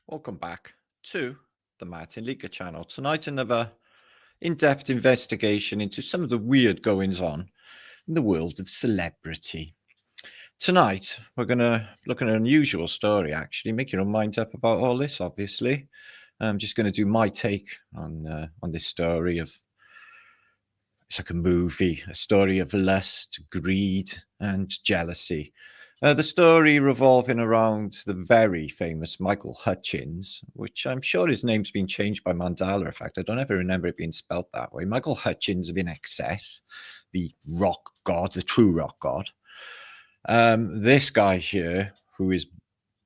Welcome back to the Martin Liedtke channel. Tonight, another in-depth investigation into some of the weird goings-on in the world of celebrity. Tonight, we're going to look at an unusual story, actually. Make your own mind up about all this, obviously. I'm just going to do my take on this story of... It's like a movie, a story of lust, greed, and jealousy. The story revolving around the very famous Michael Hutchence, which I'm sure his name's been changed by Mandela effect. I don't ever remember it being spelled that way. Michael Hutchence of Inxs, the rock god, the true rock god. This guy here, who is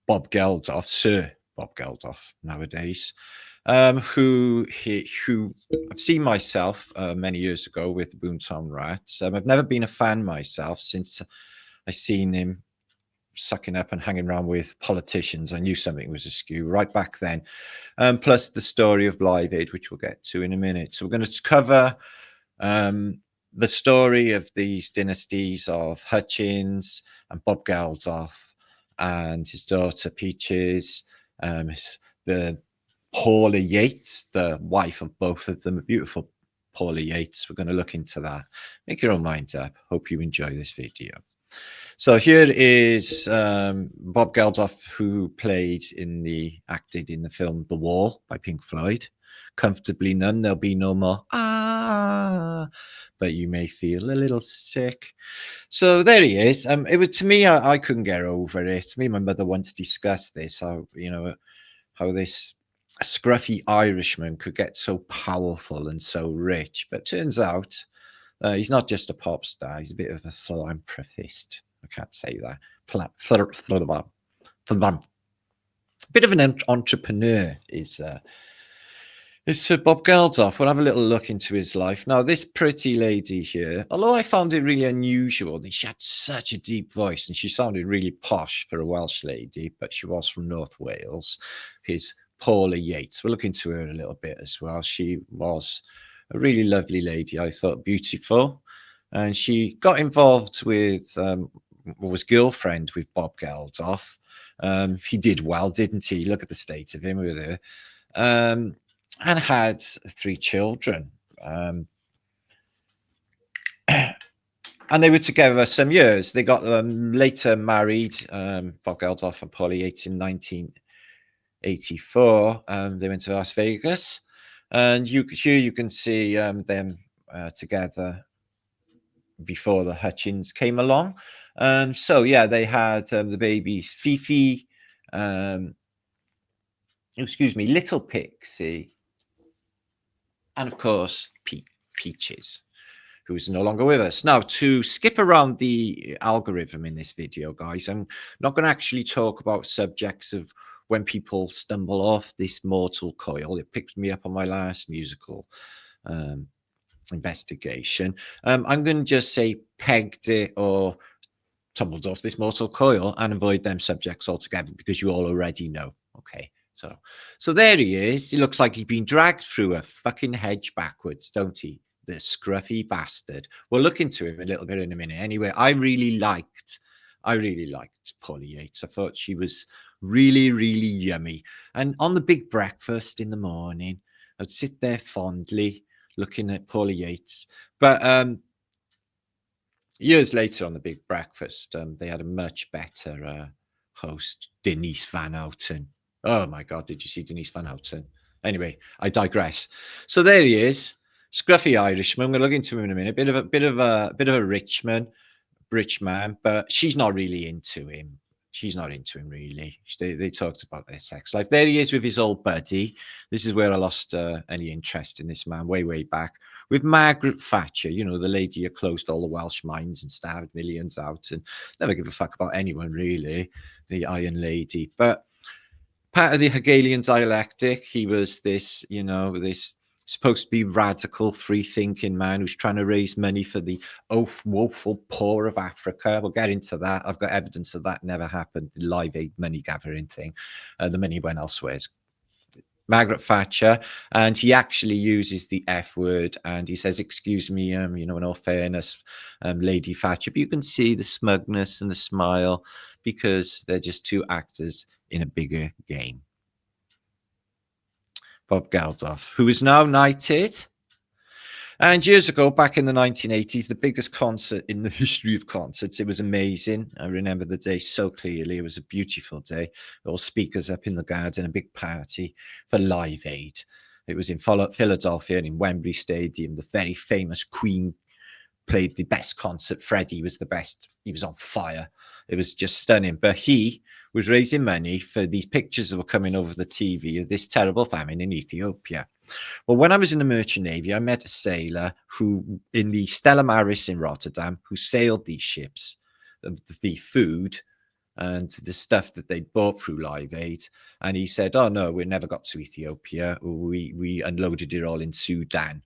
Bob Geldof, Sir Bob Geldof nowadays, who I've seen myself many years ago with the Boomtown Rats. I've never been a fan myself since I seen him sucking up and hanging around with politicians. I knew something was askew right back then. Plus the story of Live Aid, which we'll get to in a minute. So we're going to cover the story of these dynasties of Hutchence and Bob Geldof and his daughter Peaches, the Paula Yates, the wife of both of them, a beautiful Paula Yates. We're going to look into that. Make your own mind up. Hope you enjoy this video. So here is Bob Geldof, who acted in the film The Wall by Pink Floyd. Comfortably Numb, there'll be no more but you may feel a little sick. So there he is. It was, to me, I couldn't get over it. Me and my mother once discussed this, how this scruffy Irishman could get so powerful and so rich. But turns out he's not just a pop star, he's a bit of a philanthropist. I can't say that. Bit of an entrepreneur is Sir Bob Geldof. We'll have a little look into his life. Now, this pretty lady here, although I found it really unusual that she had such a deep voice and she sounded really posh for a Welsh lady, but she was from North Wales, is Paula Yates. We'll look into her a little bit as well. She was a really lovely lady, I thought, beautiful. And she got involved with, was girlfriend with Bob Geldof. He did well, didn't he? Look at the state of him with her. And had 3 children. And they were together some years. They got later married, Bob Geldof and Paula Yates, in 1984. They went to Las Vegas. And here you can see them together before the Hutchence came along. So, yeah, they had the babies, Fifi, Little Pixie, and, of course, Peaches, who is no longer with us. Now, to skip around the algorithm in this video, guys, I'm not going to actually talk about subjects of when people stumble off this mortal coil. It picked me up on my last musical investigation. I'm going to just say pegged it or tumbled off this mortal coil and avoid them subjects altogether because you all already know. Okay. So there he is. He looks like he's been dragged through a fucking hedge backwards, don't he? The scruffy bastard. We'll look into him a little bit in a minute. Anyway, I really liked Paula Yates. I thought she was really, really yummy. And on the big breakfast in the morning, I'd sit there fondly looking at Paula Yates. But years later on the big breakfast, they had a much better host, Denise Van Houten. Oh my God, did you see Denise Van Houten? Anyway, I digress. So there he is, scruffy Irishman. I'm going to look into him in a minute. Bit of a rich man, but she's not really into him. She's not into him really. They talked about their sex life. There he is with his old buddy. This is where I lost any interest in this man way back. With Margaret Thatcher, you know, the lady who closed all the Welsh mines and starved millions out and never give a fuck about anyone really, the Iron Lady. But part of the Hegelian dialectic, he was this, you know, this supposed to be radical, free-thinking man who's trying to raise money for the woeful poor of Africa. We'll get into that. I've got evidence of that never happened, the Live Aid money gathering thing. The money went elsewhere. Margaret Thatcher, and he actually uses the F word, and he says, excuse me, you know, in all fairness, Lady Thatcher. But you can see the smugness and the smile because they're just 2 actors in a bigger game. Bob Geldof, who is now knighted. And years ago, back in the 1980s, the biggest concert in the history of concerts. It was amazing. I remember the day so clearly. It was a beautiful day. All speakers up in the garden, a big party for Live Aid. It was in Philadelphia, in Wembley Stadium. The very famous Queen played the best concert. Freddie was the best. He was on fire. It was just stunning. But he was raising money for these pictures that were coming over the TV of this terrible famine in Ethiopia. Well, when I was in the Merchant Navy, I met a sailor who, in the Stella Maris in Rotterdam, who sailed these ships, the food and the stuff that they bought through Live Aid. And he said, oh, no, we never got to Ethiopia. We unloaded it all in Sudan.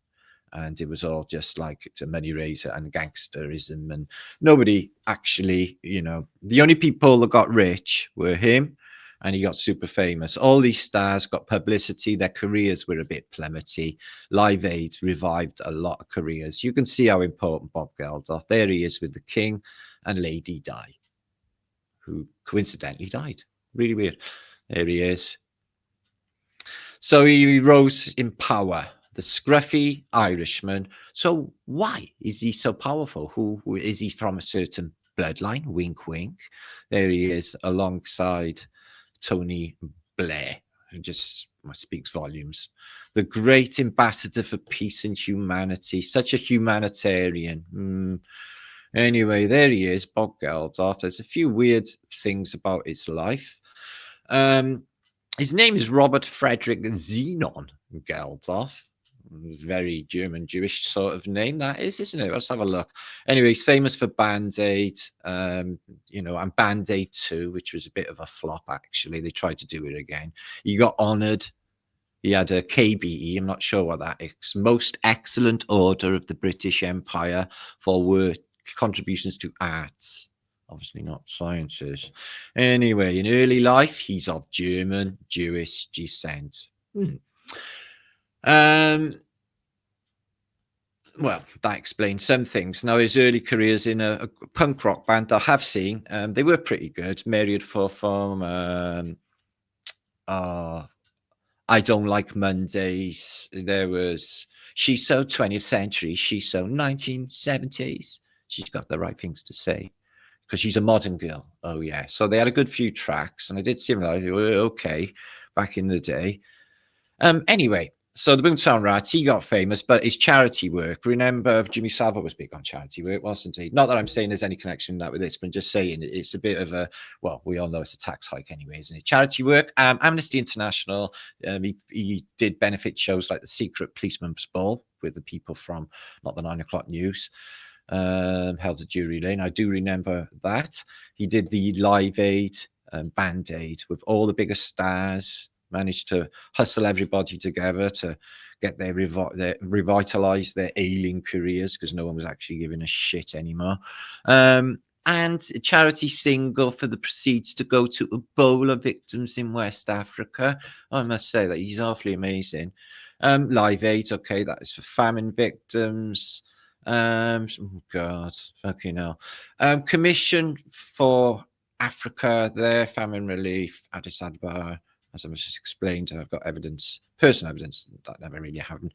And it was all just like a money raiser and gangsterism. And nobody actually, the only people that got rich were him, and he got super famous. All these stars got publicity. Their careers were a bit plummetty. Live Aid revived a lot of careers. You can see how important Bob Geldof. There he is with the King and Lady Di, who coincidentally died. Really weird. There he is. So he rose in power. The scruffy Irishman. So why is he so powerful? Who is he from? A certain bloodline? Wink, wink. There he is alongside Tony Blair, who just speaks volumes. The great ambassador for peace and humanity. Such a humanitarian. Anyway, there he is, Bob Geldof. There's a few weird things about his life. His name is Robert Frederick Zenon Geldof. Very German Jewish sort of name that is, isn't it? Let's have a look. Anyway, he's famous for Band-Aid, and Band-Aid 2, which was a bit of a flop, actually. They tried to do it again. He got honored. He had a KBE, I'm not sure what that is. Most Excellent Order of the British Empire for contributions to arts. Obviously not sciences. Anyway, in early life, he's of German Jewish descent. Well, that explains some things. Now, his early careers in a punk rock band I have seen, they were pretty good. Myriad from I Don't Like Mondays. There was She's So 20th Century, She's So 1970s. She's got the right things to say because she's a modern girl. Oh, yeah. So they had a good few tracks, and I did see them. They were okay back in the day. Anyway, so the Boomtown Rats, he got famous, but his charity work, remember Jimmy Savile was big on charity work, wasn't he? Not that I'm saying there's any connection that with this, but just saying it's a bit of a, well, we all know it's a tax hike anyway, isn't it? Charity work. Amnesty International, he did benefit shows like the Secret Policeman's Ball with the people from Not the 9 O'Clock News, held at Drury Lane. I do remember that. He did the Live Aid, Band-Aid with all the biggest stars, managed to hustle everybody together to get their revitalize their ailing careers because no one was actually giving a shit anymore. And a charity single for the proceeds to go to Ebola victims in West Africa. I must say that he's awfully amazing. Live Aid, okay, that is for famine victims. Oh God, fucking hell. Commission for Africa, their famine relief, Addis Ababa. As I was just explained, I've got evidence, personal evidence, that never really happened.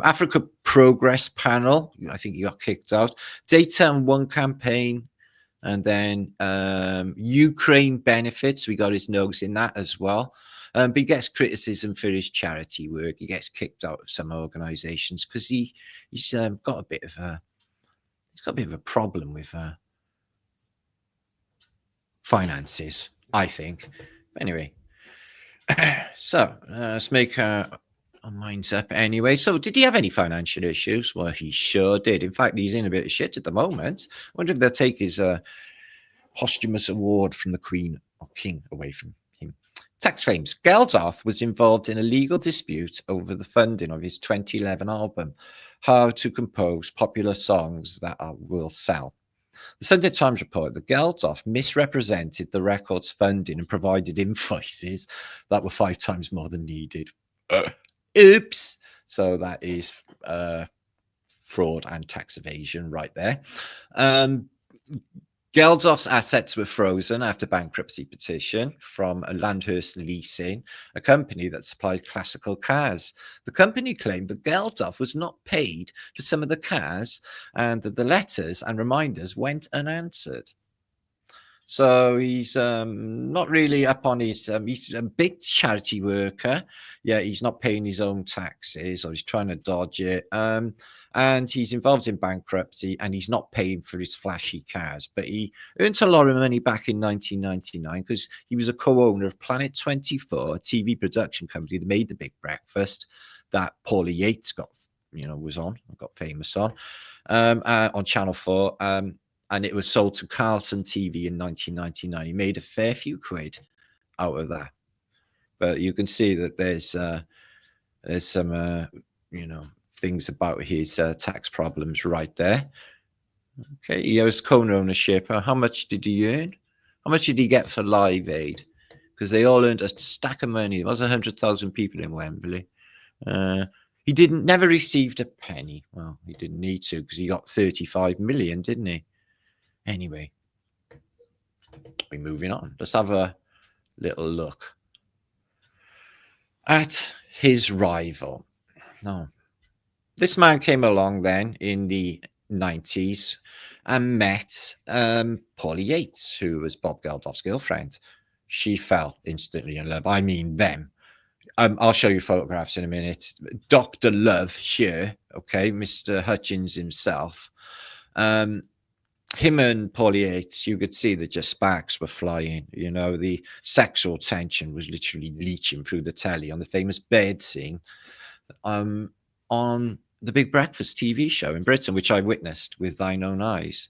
Africa Progress Panel, I think he got kicked out. Daytime One campaign, and then Ukraine Benefits, we got his nose in that as well. But he gets criticism for his charity work. He gets kicked out of some organisations because he's got a bit of a problem with finances, I think. But anyway. So let's make our minds up anyway. So did he have any financial issues? Well, he sure did. In fact, he's in a bit of shit at the moment. I wonder if they'll take his posthumous award from the Queen or King away from him. Tax claims. Geldof was involved in a legal dispute over the funding of his 2011 album, How to Compose Popular Songs That Will Sell. The Sunday Times report that Geldof misrepresented the record's funding and provided invoices that were 5 times more than needed. Oops. So that is fraud and tax evasion right there. Geldof's assets were frozen after bankruptcy petition from a Landhurst Leasing, a company that supplied classical cars. The company claimed that Geldof was not paid for some of the cars and that the letters and reminders went unanswered. So he's not really up on his. He's a big charity worker. Yeah, he's not paying his own taxes, or he's trying to dodge it. And he's involved in bankruptcy, and he's not paying for his flashy cars. But he earned a lot of money back in 1999 because he was a co-owner of Planet 24, a TV production company that made The Big Breakfast that Paula Yates was got famous on Channel 4. And it was sold to Carlton TV in 1999. He made a fair few quid out of that. But you can see that there's some things about his tax problems right there. Okay, he has co-ownership. How much did he earn? How much did he get for Live Aid? Because they all earned a stack of money. There was 100,000 people in Wembley. He never received a penny. Well, he didn't need to because he got 35 million, didn't he? Anyway, we're moving on. Let's have a little look at his rival. No, this man came along then in the 90s and met Paula Yates, who was Bob Geldof's girlfriend. She fell instantly in love. I mean, them. I'll show you photographs in a minute. Dr. Love here, okay, Mr. Hutchence himself. Him and Paula Yates, you could see that just sparks were flying. The sexual tension was literally leaching through the telly on the famous bed scene on the Big Breakfast TV show in Britain, which I witnessed with thine own eyes.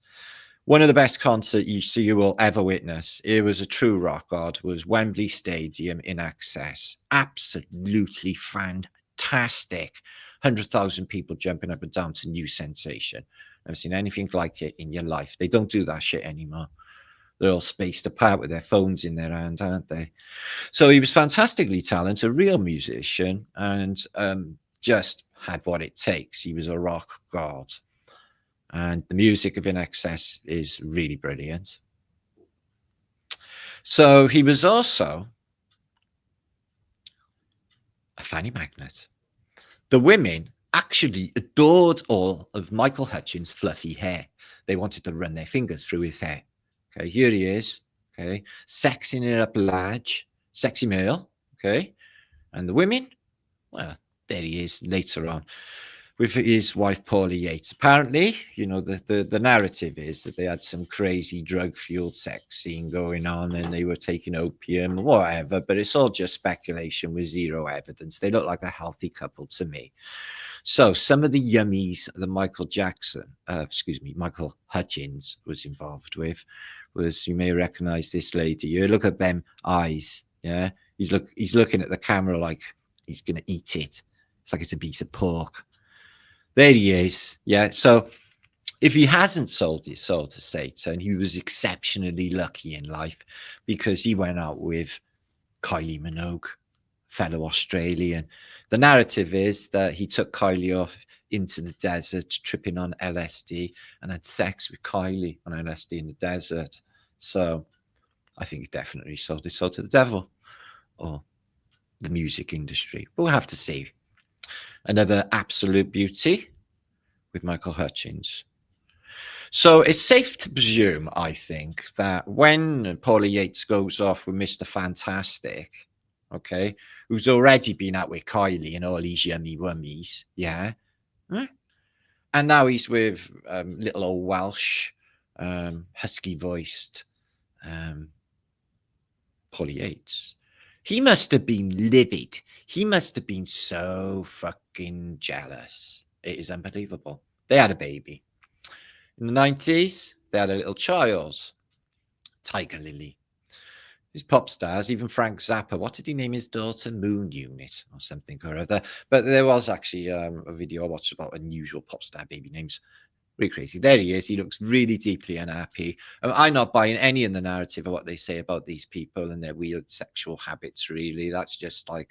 One of the best concerts you will ever witness. It was a true rock god. Was Wembley Stadium in Inxs. Absolutely fantastic. 100,000 people jumping up and down to New Sensation. Never seen anything like it in your life. They don't do that shit anymore. They're all spaced apart with their phones in their hand, aren't they? So he was fantastically talented, a real musician, and just had what it takes. He was a rock god. And the music of Inxs is really brilliant. So he was also a fanny magnet. The women actually adored all of Michael Hutchence' fluffy hair. They wanted to run their fingers through his hair. Okay, here he is. Okay, sexing it up large, sexy male. Okay, and the women, well, there he is later on with his wife Paula Yates. Apparently, the narrative is that they had some crazy drug-fueled sex scene going on and they were taking opium or whatever, but it's all just speculation with zero evidence. They look like a healthy couple to me. So some of the yummies that Michael Hutchence was involved with was, you may recognize this lady. You look at them eyes. Yeah. He's looking at the camera like he's going to eat it. It's like it's a piece of pork. There he is. Yeah. So if he hasn't sold his soul to Satan, he was exceptionally lucky in life because he went out with Kylie Minogue, fellow Australian. The narrative is that he took Kylie off into the desert, tripping on LSD, and had sex with Kylie on LSD in the desert. So I think he definitely sold his soul to the devil or the music industry. But we'll have to see. Another absolute beauty with Michael Hutchence. So it's safe to presume, I think, that when Paula Yates goes off with Mr. Fantastic, okay, who's already been out with Kylie and all these yummy wummies, yeah, and now he's with little old Welsh, husky-voiced Paula Yates. He must have been livid. He must have been so fucking jealous. It is unbelievable. They had a baby. In the 90s, they had a little child, Tiger Lily. These pop stars, even Frank Zappa, what did he name his daughter? Moon Unit or something or other. But there was actually a video I watched about unusual pop star baby names. Really crazy. There he is. He looks really deeply unhappy. I'm not buying any of the narrative of what they say about these people and their weird sexual habits, really. That's just like,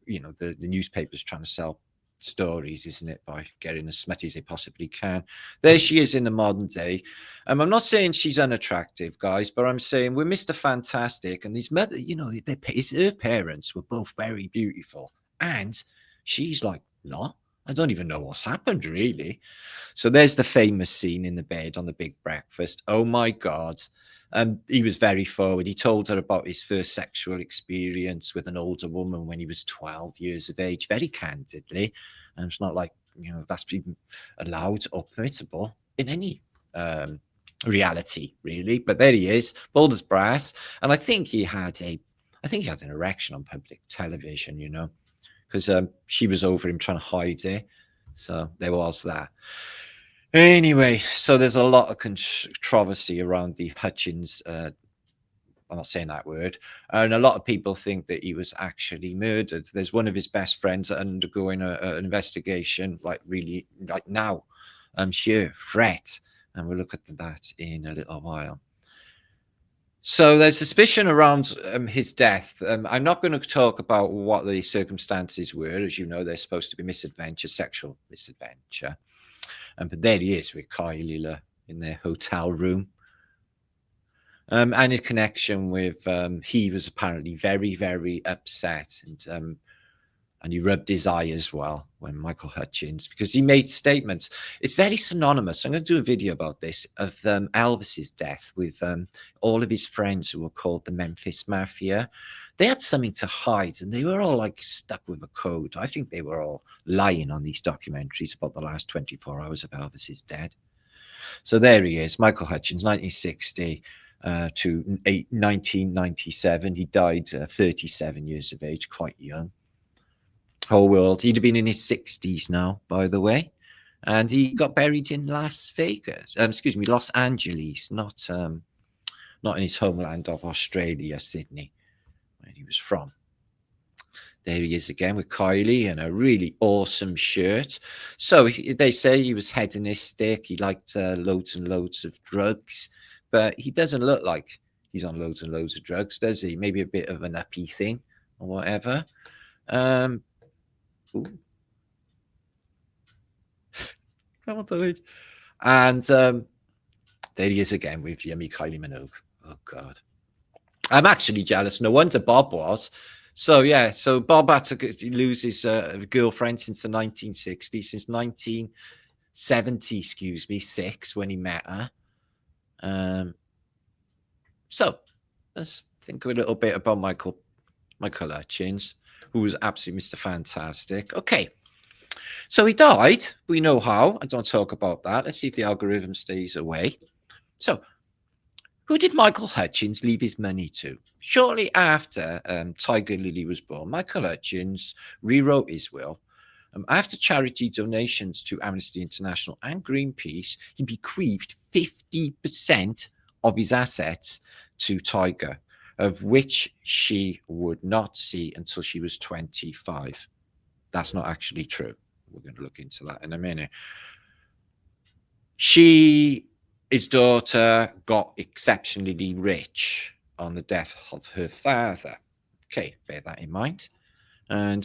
the newspapers trying to sell stories, isn't it? By getting as smutty as they possibly can. There she is in the modern day. I'm not saying she's unattractive, guys, but I'm saying we're Mr. Fantastic, and his mother, you know, her parents were both very beautiful, and she's like, no, I don't even know what's happened, really. So there's the famous scene in the bed on the big breakfast. Oh my God. He was very forward. He told her about his first sexual experience with an older woman when he was 12 years of age, very candidly. And it's not like, you know, that's even allowed or permissible in any reality, really. But there he is, bold as brass. And I think he had an erection on public television, you know, because she was over him trying to hide it. So there was that. Anyway, so there's a lot of controversy around the Hutchence. I'm not saying that word. And a lot of people think that he was actually murdered. There's one of his best friends undergoing an investigation, like really, like now. Here, Fret, and we'll look at that in a little while. So there's suspicion around his death. I'm not going to talk about what the circumstances were. As you know, they're supposed to be misadventure, sexual misadventure. But there he is with Kylie in their hotel room. And in connection with, he was apparently very, very upset. And he rubbed his eye as well when Michael Hutchence, because he made statements. It's very synonymous. I'm going to do a video about this, of Elvis's death with all of his friends who were called the Memphis Mafia. They had something to hide, and they were all like stuck with a code. I think they were all lying on these documentaries about the last 24 hours of Elvis's dead. So there he is, Michael Hutchence, 1960 to 1997. He died 37 years of age, quite young. Whole world. He'd have been in his 60s now, by the way. And he got buried in Las Vegas. Los Angeles, not in his homeland of Australia, Sydney, where he was from. There he is again with Kylie in a really awesome shirt. So they say he was hedonistic. He liked loads and loads of drugs, but he doesn't look like he's on loads and loads of drugs, does he? Maybe a bit of an uppy thing or whatever. And there he is again with yummy Kylie Minogue. Oh God, I'm actually jealous. No wonder Bob was. So yeah, so Bob had to lose his girlfriend since the 1960s, since 1970, 6 when he met her. So let's think a little bit about Michael Hutchence, who was absolutely Mr. Fantastic. Okay. So he died. We know how. I don't talk about that. Let's see if the algorithm stays away. So who did Michael Hutchence leave his money to? Shortly after Tiger Lily was born, Michael Hutchence rewrote his will. After charity donations to Amnesty International and Greenpeace, he bequeathed 50% of his assets to Tiger, of which she would not see until she was 25. That's not actually true. We're going to look into that in a minute. His daughter got exceptionally rich on the death of her father. Okay, bear that in mind. And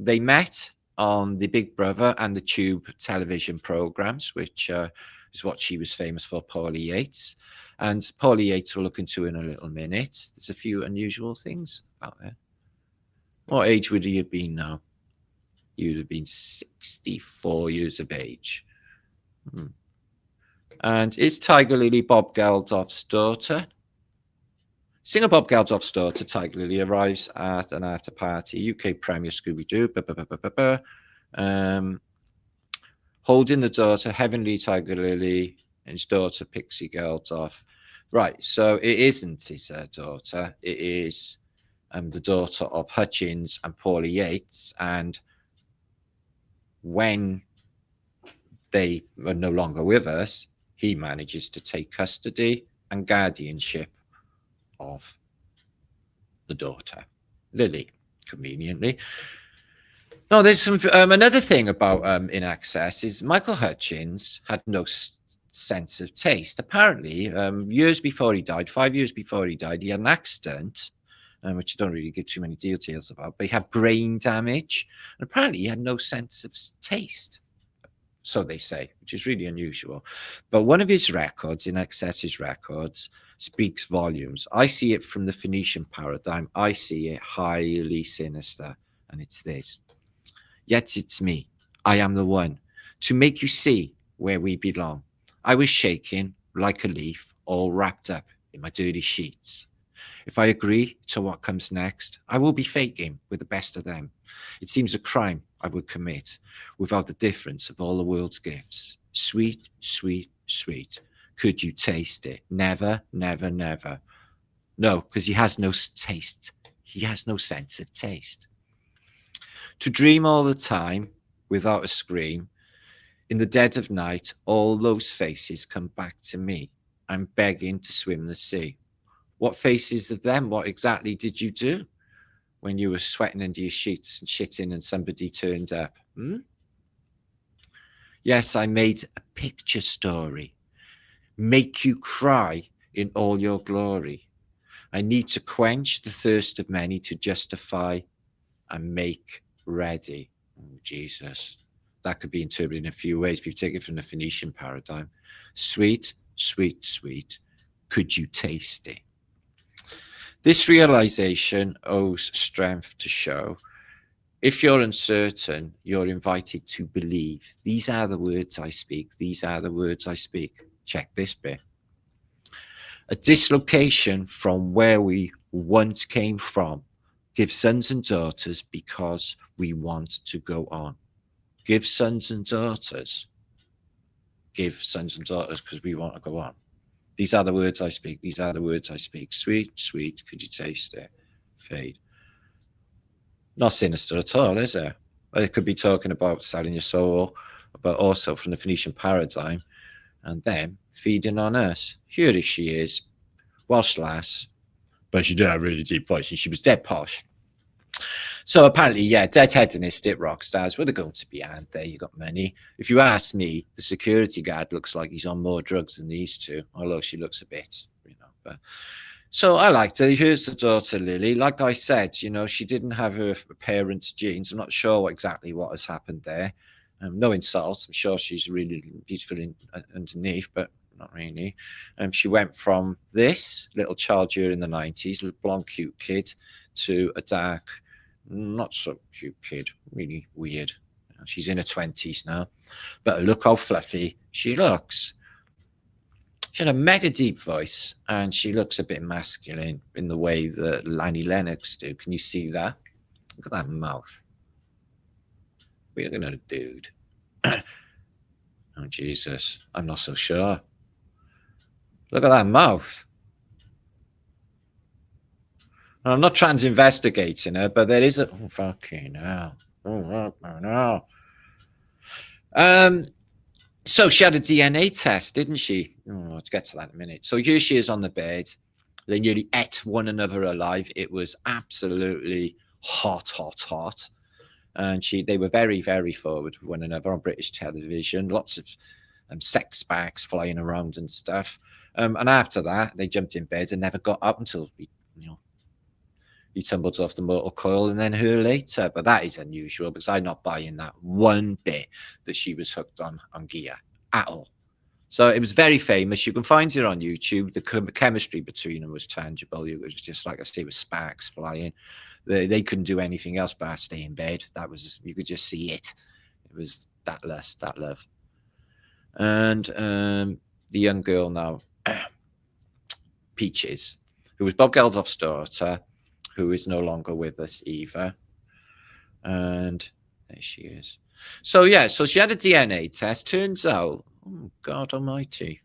they met on the Big Brother and the Tube television programs, which is what she was famous for, Paula Yates. And Paula Yates we'll look into in a little minute. There's a few unusual things out there. What age would he have been now? He would have been 64 years of age. And is Tiger Lily Bob Geldof's daughter? Singer Bob Geldof's daughter, Tiger Lily, arrives at an after party. UK Premier Scooby-Doo. Holding the daughter, Heavenly Tiger Lily, and his daughter, Pixie Geldof. Right, so it isn't his daughter. It is the daughter of Hutchence and Paula Yates. And when they are no longer with us, he manages to take custody and guardianship of the daughter, Lily, conveniently. No, there's some another thing about Inxs is Michael Hutchence had no sense of taste. Apparently, years before he died, 5 years before he died, he had an accident which I don't really give too many details about. But he had brain damage, and apparently he had no sense of taste. So they say, which is really unusual. But one of his records, Inxs's records, speaks volumes. I see it from the Phoenician paradigm. I see it highly sinister, and it's this. Yet it's me. I am the one to make you see where we belong. I was shaking like a leaf, all wrapped up in my dirty sheets. If I agree to what comes next, I will be faking with the best of them. It seems a crime I would commit without the difference of all the world's gifts. Sweet, sweet, sweet. Could you taste it? Never, never, never. No, because he has no taste. He has no sense of taste. To dream all the time without a scream. In the dead of night, all those faces come back to me. I'm begging to swim the sea. What faces of them? What exactly did you do when you were sweating under your sheets and shitting and somebody turned up? Yes, I made a picture story. Make you cry in all your glory. I need to quench the thirst of many to justify and make ready. Oh, Jesus. That could be interpreted in a few ways. But if you take it from the Phoenician paradigm, sweet, sweet, sweet, could you taste it? This realization owes strength to show. If you're uncertain, you're invited to believe. These are the words I speak. These are the words I speak. Check this bit. A dislocation from where we once came from. Give sons and daughters because we want to go on. Give sons and daughters. Give sons and daughters because we want to go on. These are the words I speak. These are the words I speak. Sweet, sweet, could you taste it? Fade. Not sinister at all, is it? It could be talking about selling your soul, but also from the Phoenician paradigm, and them feeding on us. Here she is, Welsh lass, but she did have a really deep voice, and she was dead posh. So apparently, yeah, dead hedonistic rock stars were going to be out there. You got money. If you ask me, the security guard looks like he's on more drugs than these two, although she looks a bit, But so I liked her. Here's the daughter, Lily. Like I said, she didn't have her parents' genes. I'm not sure exactly what has happened there. No insults. I'm sure she's really beautiful underneath, but not really. She went from this little child during the 90s, little blonde, cute kid, to a dark, not so cute kid, really weird. She's in her 20s now, but look how fluffy she looks. She had a mega deep voice, and she looks a bit masculine in the way that Annie Lennox do. Can you see that? Look at that mouth. We're looking at a dude. Oh, Jesus. I'm not so sure. Look at that mouth. I'm not trans-investigating her, but there is a... Oh, fucking hell. Oh, no. So she had a DNA test, didn't she? Oh, let's get to that in a minute. So here she is on the bed. They nearly ate one another alive. It was absolutely hot, hot, hot. And they were very, very forward with one another on British television. Lots of sex sparks flying around and stuff. And after that, they jumped in bed and never got up until he tumbled off the mortal coil and then her later. But that is unusual because I'm not buying that one bit that she was hooked on gear at all. So it was very famous. You can find it on YouTube. The chemistry between them was tangible. It was just like I say, with sparks flying. They couldn't do anything else but stay in bed. You could just see it. It was that lust, that love. And the young girl now, Peaches, who was Bob Geldof's daughter, who is no longer with us either. And there she is. So, yeah, so she had a DNA test. Turns out, oh, God almighty.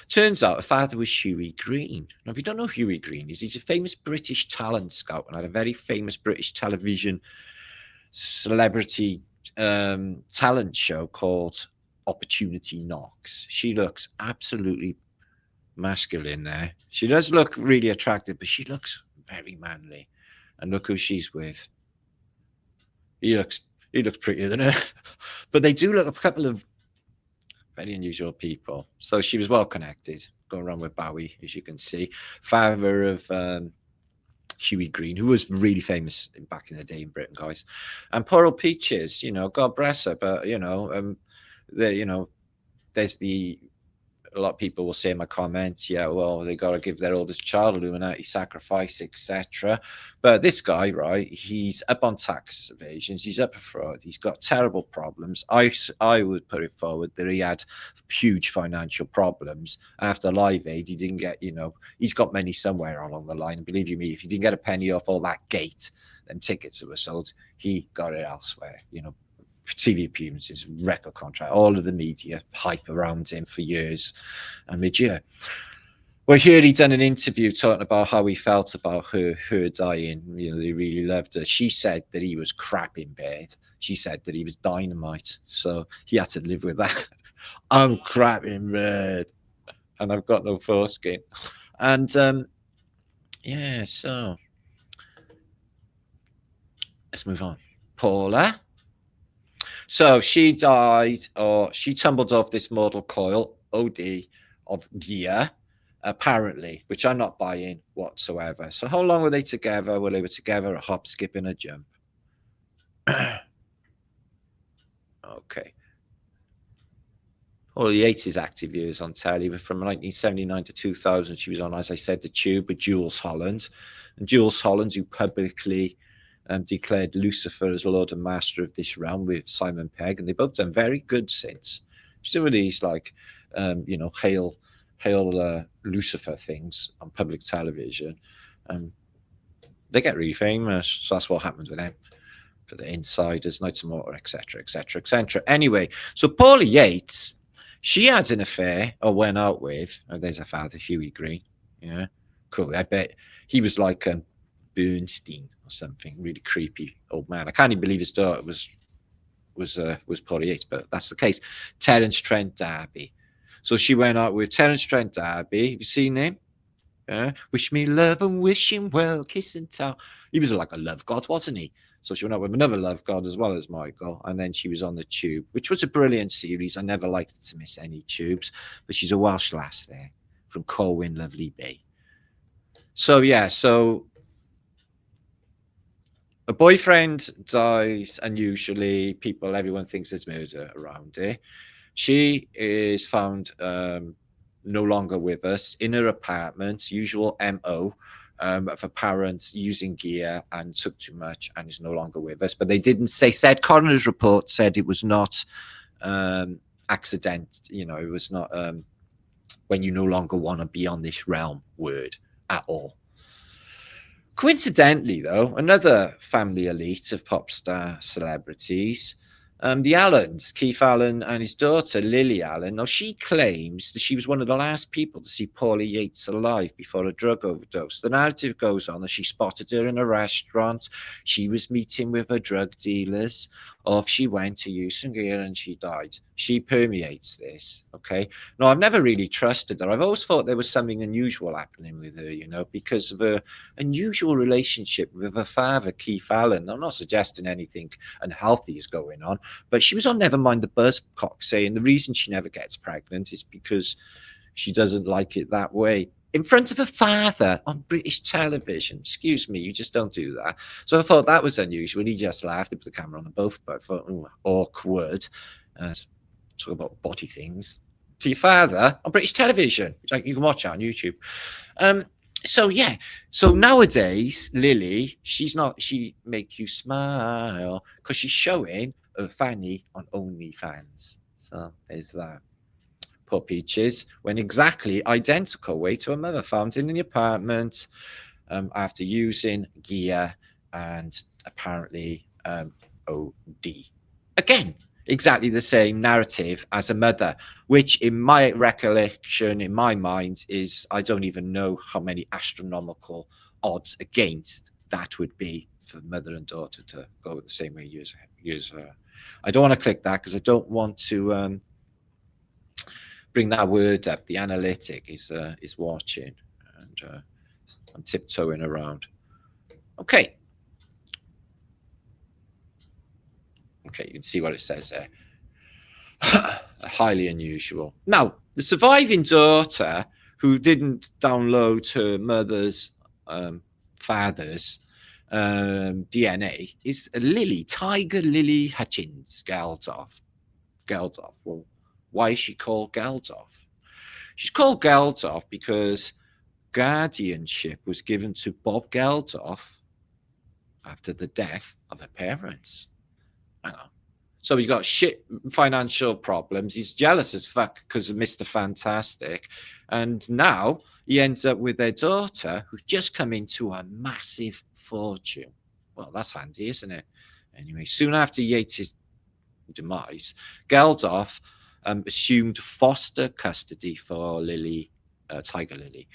Turns out her father was Huey Green. Now, if you don't know who Huey Green is, he's a famous British talent scout and had a very famous British television celebrity talent show called Opportunity Knocks. She looks absolutely masculine there. She does look really attractive, but she looks very manly. And look who she's with. He looks prettier than her. But they do look a couple of Very unusual people. So she was well connected, going around with Bowie, as you can see. Father of Huey Green, who was really famous back in the day in Britain, guys. And poor old Peaches, God bless her, but there's a lot of people will say in my comments, yeah, well, they got to give their oldest child Illuminati sacrifice, etc. But this guy, right, he's up on tax evasions, he's up for fraud, he's got terrible problems. I would put it forward that he had huge financial problems after Live Aid. He didn't get, he's got money somewhere along the line. And believe you me, if he didn't get a penny off all that gate, then tickets that were sold, he got it elsewhere. TV appearances, record contract, all of the media hype around him for years and mid-year. Well, here he done an interview talking about how he felt about her dying. They really loved her. She said that he was crap in bed. She said that he was dynamite. So he had to live with that. I'm crap in bed and I've got no foreskin. And so let's move on. Paula. So she died, or she tumbled off this mortal coil, OD, of gear, apparently, which I'm not buying whatsoever. So how long were they together? Well, they were together a hop, skip, and a jump. Okay. Paula Yates' active years on telly were from 1979 to 2000. She was on, as I said, The Tube with Jules Holland. And Jules Holland, who publicly declared Lucifer as Lord and Master of this realm with Simon Pegg, and they've both done very good since. Some of these hail Lucifer things on public television, they get really famous. So that's what happens with them. For the Insiders, Knights of Mortar, etc., etc., etc. Anyway, so Paula Yates, she had an affair or went out with. Oh, there's her father, Huey Green. Yeah, cool. I bet he was like Bernstein or something, really creepy old man. I can't even believe his daughter was Paula Yates, but that's the case. Terence Trent D'Arby. So she went out with Terence Trent D'Arby. Have you seen him? Wish me love and wish him well, kiss and tell. He was like a love god, wasn't he? So she went out with another love god as well as Michael, and then she was on The Tube, which was a brilliant series. I never liked to miss any tubes, but she's a Welsh lass there from Corwin, Lovely Bay. So a boyfriend dies, and usually everyone thinks there's murder around it. She is found no longer with us in her apartment, usual MO of her parents using gear and took too much and is no longer with us. But they didn't said coroner's report said it was not accident. It was not when you no longer want to be on this realm word at all. Coincidentally, though, another family elite of pop star celebrities, the Allens, Keith Allen and his daughter, Lily Allen. Now, she claims that she was one of the last people to see Paula Yates alive before a drug overdose. The narrative goes on that she spotted her in a restaurant, she was meeting with her drug dealers, off she went to use some gear and she died. She permeates this, okay? No, I've never really trusted her. I've always thought there was something unusual happening with her, because of her unusual relationship with her father, Keith Allen. I'm not suggesting anything unhealthy is going on, but she was on Nevermind the Buzzcock saying the reason she never gets pregnant is because she doesn't like it that way. In front of her father on British television. Excuse me, you just don't do that. So I thought that was unusual. He just laughed. He put the camera on them both, but I thought, awkward. Talk about body things to your father on British television, which you can watch it on YouTube. So nowadays, Lily, she make you smile because she's showing her fanny on OnlyFans. So there's that. Poor Peaches went exactly identical way to her mother, found in the apartment after using gear and apparently OD. Again, exactly the same narrative as a mother, which in my recollection, in my mind, is I don't even know how many astronomical odds against that would be for mother and daughter to go the same way years. I don't want to click that because I don't want to bring that word up. The analytic is watching, and I'm tiptoeing around. Okay, you can see what it says there. Highly unusual. Now, the surviving daughter, who didn't download her mother's father's DNA, is Tiger Lily Hutchence Geldof. Well, why is she called Geldof? She's called Geldof because guardianship was given to Bob Geldof after the death of her parents. Hang on. So he's got shit financial problems. He's jealous as fuck because of Mr. Fantastic. And now he ends up with their daughter, who's just come into a massive fortune. Well, that's handy, isn't it? Anyway, soon after Yates' demise, Geldof assumed foster custody for Tiger Lily,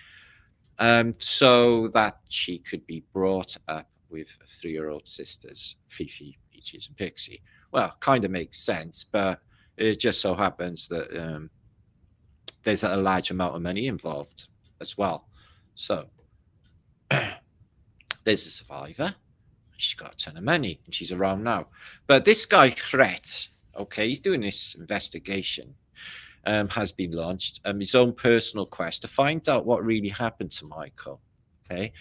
so that she could be brought up with 3-year-old sisters, Fifi, Peaches, and Pixie. Well, kind of makes sense, but it just so happens that there's a large amount of money involved as well. So there's a survivor. She's got a ton of money, and she's around now. But this guy, Threat, okay, he's doing this investigation, has been launched, his own personal quest to find out what really happened to Michael, okay?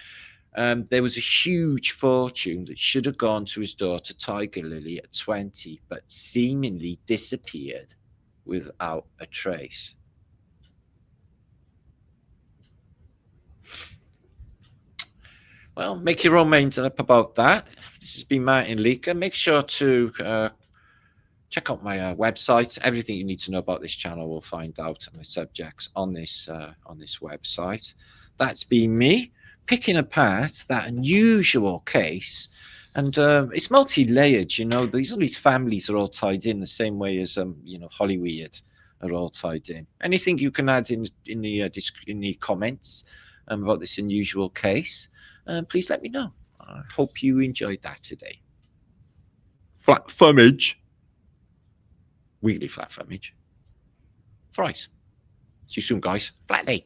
There was a huge fortune that should have gone to his daughter Tiger Lily at 20, but seemingly disappeared without a trace. Well, make your own mind up about that. This has been martinliedtke. Make sure to check out my website. Everything you need to know about this channel will find out on the subjects on this website. That's been me picking apart that unusual case, and it's multi-layered. You know, all these families are all tied in the same way as Hollywood are all tied in. Anything you can add in the comments about this unusual case, please let me know. I hope you enjoyed that today. Flat fumage. Weekly flat fumage. Fries. See you soon, guys. Flat day.